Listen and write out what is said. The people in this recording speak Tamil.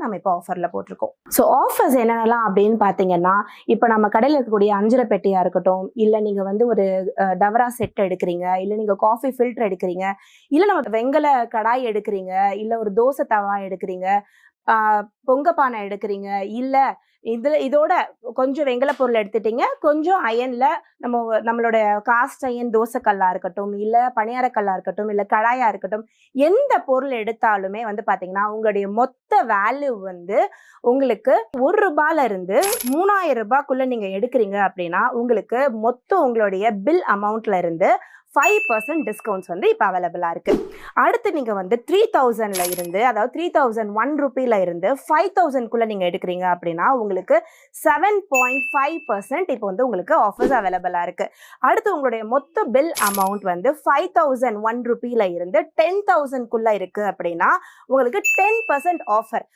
நம்ம இப்போ ஆஃபர்ல போட்டிருக்கோம். ஸோ ஆஃபர்ஸ் என்னென்னலாம் அப்படின்னு பார்த்தீங்கன்னா, இப்போ நம்ம கடையில் இருக்கக்கூடிய அஞ்சரை பெட்டியா இருக்கட்டும், இல்லை நீங்க வந்து ஒரு டவரா செட் எடுக்கிறீங்க, இல்லை நீங்க காஃபி ஃபில்டர் எடுக்கிறீங்க, இல்லை நம்ம வெங்கல கடாய் எடுக்கிறீங்க, இல்லை ஒரு தோசை தவா எடுக்கிறீங்க, பொங்க பானை எடுக்கிறீங்க, இல்ல இதோட கொஞ்சம் வெங்கல பொருள் எடுத்துட்டீங்க, கொஞ்சம் அயன்ல நம்மளோட காஸ்ட் அயன் தோசைக்கல்லா இருக்கட்டும், இல்ல பணியாரக்கல்லா இருக்கட்டும், இல்ல கடாயா இருக்கட்டும், எந்த பொருள் எடுத்தாலுமே வந்து பாத்தீங்கன்னா உங்களுடைய மொத்த வேல்யூ வந்து உங்களுக்கு ₹1 இருந்து ₹3000 நீங்க எடுக்கிறீங்க அப்படின்னா உங்களுக்கு மொத்தம் உங்களுடைய பில் அமௌண்ட்ல இருந்து 5% டிஸ்கவுண்ட்ஸ் வந்து இப்போ அவைலபிளா இருக்கு. அடுத்து நீங்க வந்து 3000ல இருந்து, அதாவது 3001 ரூபீல இருந்து 5000க்குள்ள நீங்க எடுக்கிறீங்க அப்படின்னா உங்களுக்கு 7.5% இப்போ வந்து உங்களுக்கு ஆஃபர்ஸ் அவைலபிளா இருக்கு. அடுத்து உங்களுடைய மொத்த பில் அமௌண்ட் வந்து 5001 ரூபீல இருந்து 10,000க்குள்ள இருக்கு அப்படின்னா உங்களுக்கு 10% ஆஃபர்.